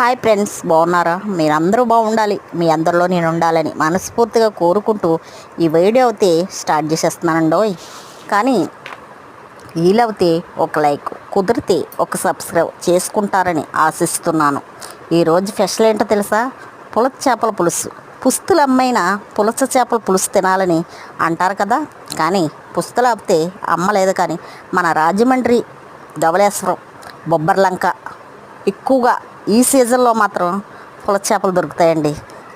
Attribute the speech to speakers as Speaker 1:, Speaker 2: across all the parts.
Speaker 1: Hi friends, బాగున్నారా? మీరందరూ బాగుండాలి, మీ అందరిలో నేను ఉండాలని మనస్ఫూర్తిగా కోరుకుంటూ ఈ వీడియో అయితే స్టార్ట్ చేసేస్తున్నానండోయ్. కానీ వీలవుతే ఒక లైక్, కుదిరితే ఒక సబ్స్క్రైబ్ చేసుకుంటారని ఆశిస్తున్నాను. ఈరోజు స్పెషల్ ఏంటో తెలుసా? పులస చేపల పులుసు. పుస్తులు అమ్మైన పులస చేపల పులుసు తినాలని అంటారు కదా. కానీ పుస్తులు ఆపితే అమ్మలేదు. కానీ మన రాజమండ్రి, ధవళేశ్వరం, బొబ్బర్లంక ఎక్కువగా ఈ సీజన్లో మాత్రం పులస చేపలు దొరుకుతాయండి.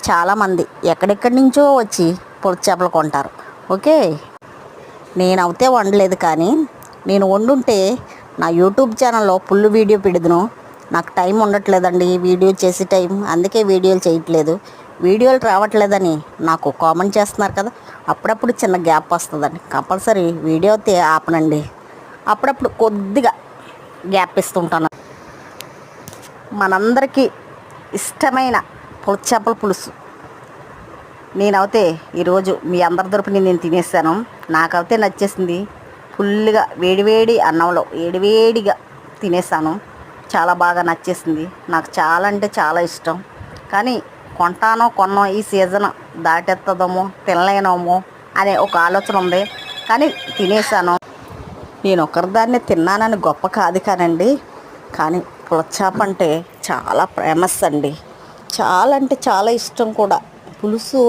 Speaker 1: చాలామంది ఎక్కడెక్కడి నుంచో వచ్చి పులస చేపలు కొంటారు. ఓకే, నేనైతే వండలేదు, కానీ నేను వండుంటే నా యూట్యూబ్ ఛానల్లో ఫుల్ వీడియో పెడదును. నాకు టైం ఉండట్లేదండి వీడియో చేసే టైం, అందుకే వీడియోలు చేయట్లేదు. వీడియోలు రావట్లేదని నాకు కామెంట్ చేస్తున్నారు కదా, అప్పుడప్పుడు చిన్న గ్యాప్ వస్తుందండి. కంపల్సరీ వీడియో అయితే ఆపనండి, అప్పుడప్పుడు కొద్దిగా గ్యాప్ ఇస్తుంటాను. మనందరికీ ఇష్టమైన పులస చేపల పులుసు నేనైతే ఈరోజు మీ అందరి తరపున నేను తినేసాను. నాకైతే నచ్చేసింది. ఫుల్గా వేడివేడి అన్నంలో వేడివేడిగా తినేసాను. చాలా బాగా నచ్చేసింది. నాకు చాలా అంటే చాలా ఇష్టం. కానీ కొన్నో ఈ సీజన్ దాటెత్తదేమో, తినలేనేమో అనే ఒక ఆలోచన ఉంది. కానీ తినేసాను. నేను ఒకరిదాన్ని తిన్నానని గొప్ప కాదు కానండి, కానీ పులస చేప అంటే చాలా ఫేమస్ అండి. చాలా అంటే చాలా ఇష్టం కూడా. పులుసు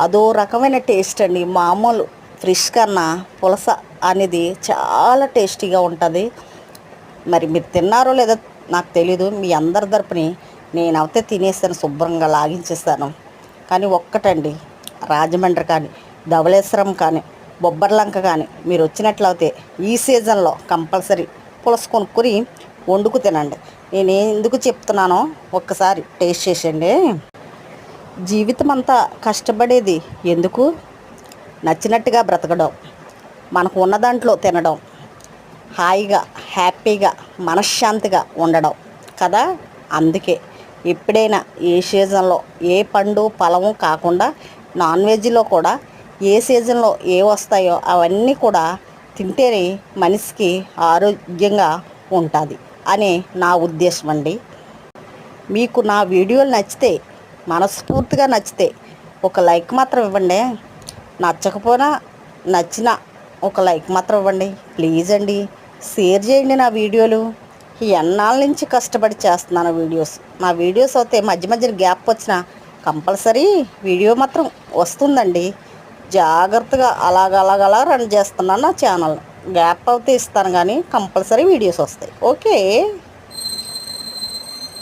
Speaker 1: అదో రకమైన టేస్ట్ అండి. మామూలు ఫ్రెష్ కన్నా పులస అనేది చాలా టేస్టీగా ఉంటుంది. మరి మీరు తిన్నారో లేదో నాకు తెలీదు. మీ అందరి తరపుని నేనైతే తినేసాను, శుభ్రంగా లాగించేస్తాను. కానీ ఒక్కటండి, రాజమండ్రి కానీ, ధవళేశ్వరం కానీ, బొబ్బర్లంక కానీ మీరు వచ్చినట్లయితే ఈ సీజన్లో కంపల్సరీ పులస కొనుక్కొని వండుకు తినండి. నేను ఎందుకు చెప్తున్నానో ఒక్కసారి టేస్ట్ చేసేయండి. జీవితం అంతా కష్టపడేది ఎందుకు? నచ్చినట్టుగా బ్రతకడం, మనకు ఉన్న దాంట్లో తినడం, హాయిగా హ్యాపీగా మనశ్శాంతిగా ఉండడం కదా. అందుకే ఎప్పుడైనా ఏ సీజన్లో ఏ పండు ఫలము కాకుండా నాన్ వెజ్లో కూడా ఏ సీజన్లో ఏ వస్తాయో అవన్నీ కూడా తింటేనే మనిషికి ఆరోగ్యంగా ఉంటుంది అని నా ఉద్దేశం అండి. మీకు నా వీడియోలు నచ్చితే, మనస్ఫూర్తిగా నచ్చితే ఒక లైక్ మాత్రం ఇవ్వండి. నచ్చకపోయినా నచ్చిన ఒక లైక్ మాత్రం ఇవ్వండి ప్లీజ్ అండి. షేర్ చేయండి నా వీడియోలు. ఎన్నాళ్ళ నుంచి కష్టపడి చేస్తున్నాను వీడియోస్. నా వీడియోస్ అయితే మధ్య మధ్యన గ్యాప్ వచ్చిన కంపల్సరీ వీడియో మాత్రం వస్తుందండి. జాగ్రత్తగా అలాగలా రన్ చేస్తున్నాను నా ఛానల్. గ్యాప్ అయితే ఇస్తాను, కానీ కంపల్సరీ వీడియోస్ వస్తాయి. ఓకే.